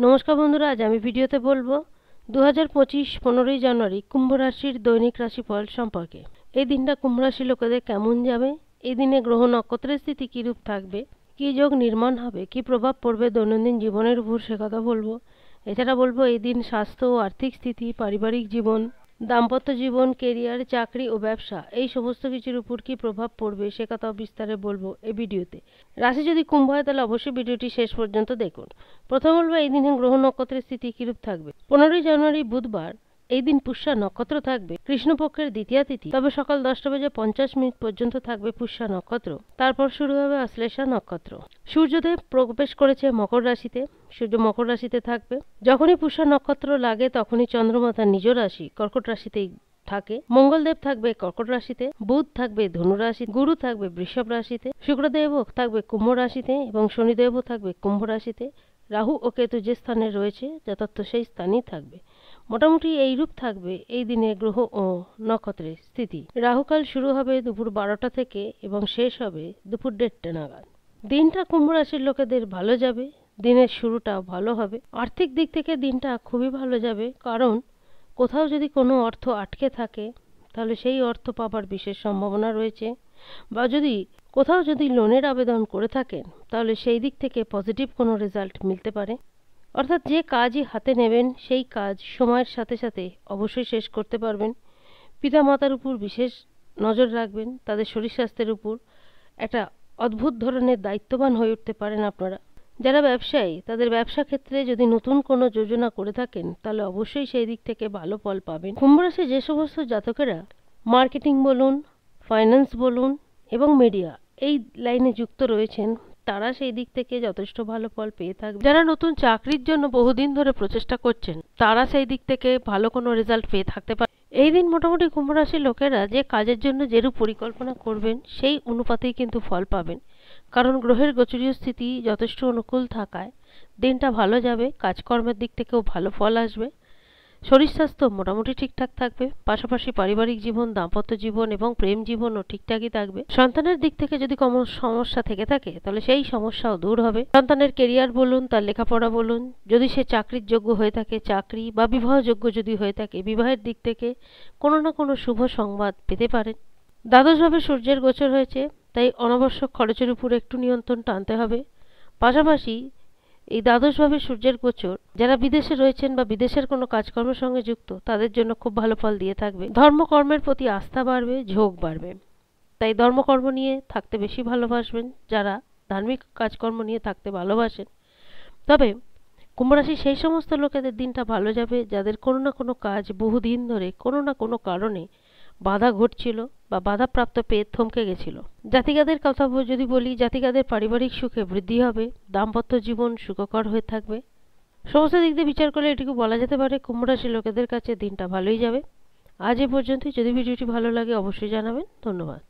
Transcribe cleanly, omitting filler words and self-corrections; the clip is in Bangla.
নমস্কার বন্ধুরা, আজ আমি ভিডিওতে বলবো 2025 15ই জানুয়ারি কুম্ভ রাশির দৈনিক রাশিফল সম্পর্কে। এই দিনটা কুম্ভ রাশির লোকেদের কেমন যাবে, এই দিনে গ্রহ নক্ষত্রের স্থিতি কিরূপ থাকবে, কি যোগ নির্মাণ হবে, কি প্রভাব পড়বে দৈনন্দিন জীবনের উপর, সে কথা বলবো। এছাড়া বলবো এই দিন স্বাস্থ্য ও আর্থিক স্থিতি, পারিবারিক জীবন, দাম্পত্য জীবন, কেরিয়ার, চাকরি ও ব্যবসা এই সমস্ত কিছুর উপর কি প্রভাব পড়বে সে কথাও বিস্তারে বলবো এই ভিডিওতে। রাশি যদি কুম্ভ হয় তাহলে অবশ্যই ভিডিওটি শেষ পর্যন্ত দেখুন। প্রথম বলবো এই দিনে গ্রহ নক্ষত্রের স্থিতি কিরূপ থাকবে। 15ই জানুয়ারি বুধবার, এই দিন পুষ্যা নক্ষত্র থাকবে কৃষ্ণপক্ষের দ্বিতীয়া তিথি, তবে সকাল 10টা বেজে 50 মিনিট পর্যন্ত থাকবে পুষ্যা নক্ষত্র। তারপর শুরু হবে আশ্লেষা নক্ষত্র। সূর্যদেব প্রবেশ করেছে মকর রাশিতে, সূর্য মকর রাশিতে থাকবে। যখনই পুষ্যা নক্ষত্র লাগে তখনই চন্দ্রমা তার নিজ রাশি কর্কট রাশিতেই থাকে। মঙ্গলদেব থাকবে কর্কট রাশিতে, বুধ থাকবে ধনু রাশি, গুরু থাকবে বৃষভ রাশিতে, শুক্রদেবও থাকবে কুম্ভ রাশিতে এবং শনিদেবও থাকবে কুম্ভ রাশিতে। রাহু ও কেতু যে স্থানে রয়েছে যথার্থ সেই স্থানেই থাকবে। মোটামুটি এইরূপ থাকবে এই দিনে গ্রহ ও নক্ষত্রের স্থিতি। রাহুকাল শুরু হবে দুপুর 12টা থেকে এবং শেষ হবে দুপুর 1:30 নাগাদ। দিনটা কুম্ভ রাশির লোকেদের ভালো যাবে, দিনের শুরুটা ভালো হবে। আর্থিক দিক থেকে দিনটা খুবই ভালো যাবে, কারণ কোথাও যদি কোনো অর্থ আটকে থাকে তাহলে সেই অর্থ পাবার বিশেষ সম্ভাবনা রয়েছে, বা কোথাও যদি লোনের আবেদন করে থাকেন তাহলে সেই দিক থেকে পজিটিভ কোনো রেজাল্ট মিলতে পারে। অর্থাৎ যে কাজই হাতে নেবেন সেই কাজ সময়ের সাথে সাথে অবশ্যই শেষ করতে পারবেন। পিতামাতার উপর বিশেষ নজর রাখবেন, তাদের শরীর স্বাস্থ্যের উপর একটা অদ্ভুত ধরনের দায়িত্ববান হয়ে উঠতে পারেন আপনারা। যারা ব্যবসায়ী, তাদের ব্যবসা ক্ষেত্রে যদি নতুন কোনো যোজনা করে থাকেন তাহলে অবশ্যই সেই দিক থেকে ভালো ফল পাবেন। কুম্ভ রাশি যে সমস্ত জাতকেরা মার্কেটিং বলুন, ফাইন্যান্স বলুন এবং মিডিয়া এই লাইনে যুক্ত রয়েছেন তারা সেই দিক থেকে যথেষ্ট ভালো ফল পেয়ে থাকবে। যারা নতুন চাকরির জন্য বহুদিন ধরে প্রচেষ্টা করছেন তারা সেই দিক থেকে ভালো কোনো রেজাল্ট পেয়ে থাকতে পারে। এই দিন মোটামুটি কুম্ভ রাশির লোকেরা যে কাজের জন্য যেরূপ পরিকল্পনা করবেন সেই অনুপাতেই কিন্তু ফল পাবেন, কারণ গ্রহের গোচরীয় স্থিতি যথেষ্ট অনুকূল থাকায় দিনটা ভালো যাবে। কাজকর্মের দিক থেকেও ভালো ফল আসবে। শরীর স্বাস্থ্য মোটামুটি ঠিকঠাক থাকবে, পাশাপাশি পারিবারিক জীবন, দাম্পত্য জীবন এবং প্রেম জীবনও ঠিকঠাকই থাকবে। সন্তানের দিক থেকে যদি কোনো সমস্যা থেকে থাকে তাহলে সেই সমস্যাও দূর হবে। সন্তানের কেরিয়ার বলুন, তার লেখাপড়া বলুন, যদি সে চাকরির যোগ্য হয়ে থাকে চাকরি, বা বিবাহযোগ্য যদি হয়ে থাকে বিবাহের দিক থেকে কোনো না কোনো শুভ সংবাদ পেতে পারেন। দ্বাদশভাবে সূর্যের গোচর হয়েছে, তাই অনাবশ্যক খরচের উপর একটু নিয়ন্ত্রণ টানতে হবে। পাশাপাশি এই দ্বাদশভাবে সূর্যের গোচর যারা বিদেশে রয়েছেন বা বিদেশের কোনো কাজকর্মের সঙ্গে যুক্ত তাদের জন্য খুব ভালো ফল দিয়ে থাকবে। ধর্মকর্মের প্রতি আস্থা বাড়বে, ঝোঁক বাড়বে, তাই ধর্মকর্ম নিয়ে থাকতে বেশি ভালোবাসবেন। যারা ধার্মিক কাজকর্ম নিয়ে থাকতে ভালোবাসেন, তবে কুম্ভ রাশি সেই সমস্ত লোকেদের দিনটা ভালো যাবে যাদের কোনো না কোনো কাজ বহুদিন ধরে কোনো না কোনো কারণে বাধা ঘটছিল বা বাধাপ্রাপ্ত পেয়ে থমকে গেছিল। জাতিকাদের কথা যদি বলি, জাতিকাদের পারিবারিক সুখে বৃদ্ধি হবে, দাম্পত্য জীবন সুখকর হয়ে থাকবে। সমস্ত দিক দিয়ে বিচার করলে এটুকু বলা যেতে পারে কুম্ভ রাশির লোকেদের কাছে দিনটা ভালোই যাবে। আজ এ পর্যন্তই। যদি ভিডিওটি ভালো লাগে অবশ্যই জানাবেন। ধন্যবাদ।